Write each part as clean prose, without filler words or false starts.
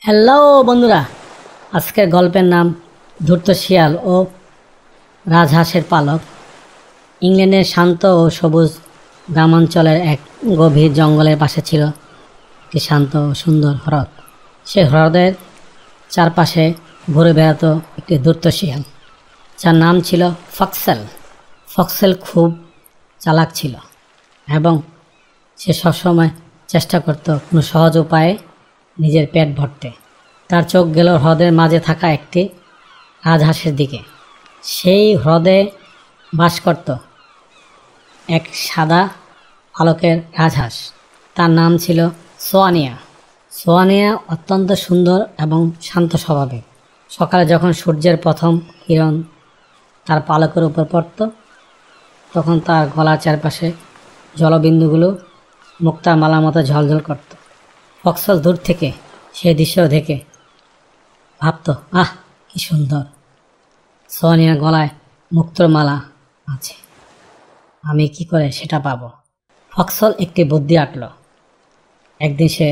Hello বন্ধুরা, আজকের গল্পের নাম ধূর্ত শিয়াল ও রাজহাঁসের পালক। ইংল্যান্ডের শান্ত ও সবুজ গ্রামাঞ্চলের এক গভীর জঙ্গলের পাশে ছিল একটি শান্ত ও সুন্দর হ্রদ। সে হ্রদের চারপাশে ঘুরে বেড়াতো একটি ধূর্ত শিয়াল, যার নাম ছিল ফক্সেল। ফক্সেল খুব চালাক ছিল এবং সে সবসময় চেষ্টা করত কোনো সহজ উপায়ে নিজের পেট ভরতে। তার চোখ গেল হ্রদের মাঝে থাকা একটি রাজহাঁসের দিকে। সেই হ্রদে বাস করত এক সাদা পালকের রাজহাঁস। তার নাম ছিল সোয়ানিয়া। সোয়ানিয়া অত্যন্ত সুন্দর এবং শান্ত স্বভাবের। সকালে যখন সূর্যের প্রথম কিরণ তার পালকের উপর পড়ত, তখন তার গলার চারপাশে জলবিন্দুগুলো মুক্তার মালার মতো ঝলঝল করত। ফক্সল দূর থেকে সেই দৃশ্য দেখে ভাবত, আহ কি সুন্দর, সোয়ানিয়ার গলায় মুক্তোর মালা আছে, আমি কি করে সেটা পাবো। ফক্সল একটি বুদ্ধি আঁটল। একদিন সে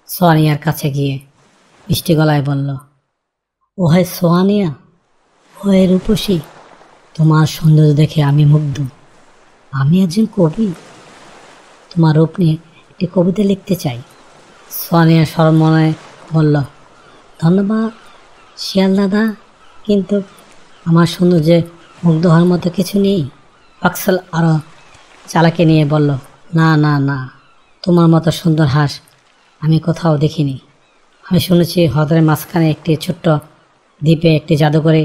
সোয়ানিয়ার কাছে গিয়ে মিষ্টি গলায় বলল, ও হে সোয়ানিয়া, ও হে রূপসী, তোমার সৌন্দর্য দেখে আমি মুগ্ধ। আমি একজন কবি, তোমার রূপ নিয়ে একটি কবিতা লিখতে চাই। সোয়ানিয়া সরল মনে বলল, ধন্যবাদ শিয়াল দাদা, কিন্তু আমার সৌন্দর্যে মুগ্ধ হওয়ার মতো কিছু নেই। ফক্সল আরও চালাকি নিয়ে বলল, না না না, তোমার মতো সুন্দর হাঁস আমি কোথাও দেখিনি। আমি শুনেছি হ্রদের মাঝখানে একটি ছোট্ট দ্বীপে একটি জাদুকরী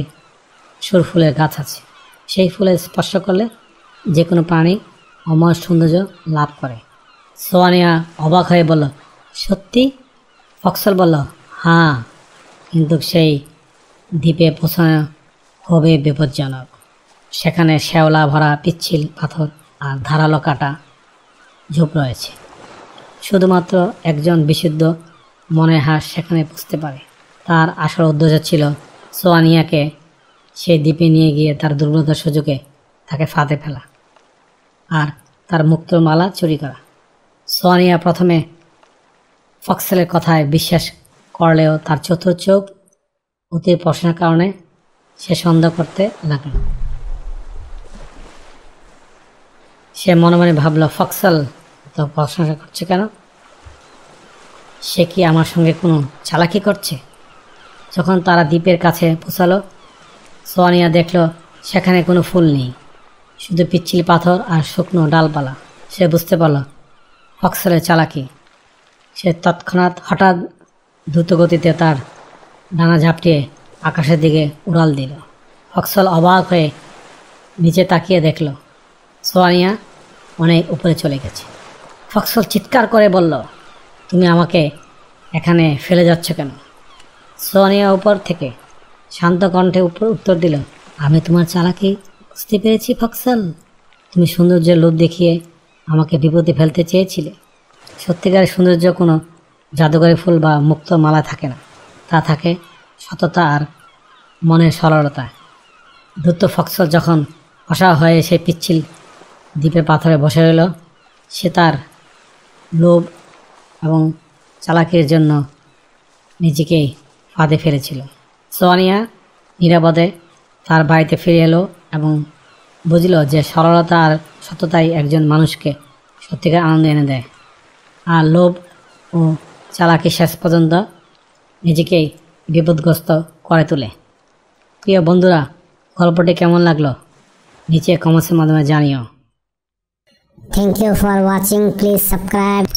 সুরফুলের গাছ আছে। সেই ফুলে স্পর্শ করলে যে কোনো প্রাণী অমর সৌন্দর্য লাভ করে। সোয়ানিয়া অবাক হয়ে বলল, সত্যি? ফক্সল বলল, হ্যাঁ, কিন্তু সেই দ্বীপে পৌঁছানো খুবই বিপজ্জনক। সেখানে শ্যাওলা ভরা পিচ্ছিল পাথর আর ধারালো কাটা ঝোপ রয়েছে। শুধুমাত্র একজন বিশুদ্ধ মনের হাঁস সেখানে পৌঁছতে পারে। তার আসল উদ্দেশ্য ছিল সোয়ানিয়াকে সেই দ্বীপে নিয়ে গিয়ে তার দুর্বলতার সুযোগে তাকে ফাঁদে ফেলা আর তার মুক্তোর মালা চুরি করা। সোয়ানিয়া প্রথমে ফক্সেলের কথায় বিশ্বাস করলেও তার চতুর চোখ অতি প্রশ্নের কারণে সে সন্দেহ করতে লাগল। সে মনে মনে ভাবল, ফক্সেল তো প্রশংসা করছে কেন? সে কি আমার সঙ্গে কোনো চালাকি করছে? যখন তারা দ্বীপের কাছে পৌঁছালো, সোয়ানিয়া দেখল সেখানে কোনো ফুল নেই, শুধু পিচ্ছিল পাথর আর শুকনো ডালপালা। সে বুঝতে পারল ফক্সেলের চালাকি। সে তৎক্ষণাৎ হঠাৎ দ্রুতগতিতে তার ডানা ঝাপটিয়ে আকাশের দিকে উড়াল দিল। ফক্সল অবাক হয়ে নিচে তাকিয়ে দেখল সোয়ানিয়া অনেক উপরে চলে গেছে। ফক্সল চিৎকার করে বলল, তুমি আমাকে এখানে ফেলে যাচ্ছ কেন? সোয়ানিয়া উপর থেকে শান্ত কণ্ঠে উত্তর দিল, আমি তোমার চালাকি বুঝতে পেরেছি ফক্সল। তুমি সৌন্দর্যের লোভ দেখিয়ে আমাকে বিপদে ফেলতে চেয়েছিলে। সত্যিকারের সৌন্দর্য কোনো জাদুকরী ফুল বা মুক্ত মালা থাকে না, তা থাকে সততা আর মনের সরলতা। দ্রুত ফক্সল যখন অসহায় হয়ে সেই পিচ্ছিল দ্বীপের পাথরে বসে রইল, সে তার লোভ এবং চালাকির জন্য নিজেকেই ফাঁদে ফেলেছিল। সোয়ানিয়া নিরাপদে তার বাড়িতে ফিরে এলো এবং বুঝল যে সরলতা আর সততাই একজন মানুষকে সত্যিকার আনন্দ এনে দেয়, আর লোভ ও চালাকি শেষ পর্যন্ত নিজেকেই বিপদগ্রস্ত করে তোলে। প্রিয় বন্ধুরা, গল্পটি কেমন লাগলো নিচে কমেন্টসের মাধ্যমে জানিও। Thank you for watching. Please subscribe.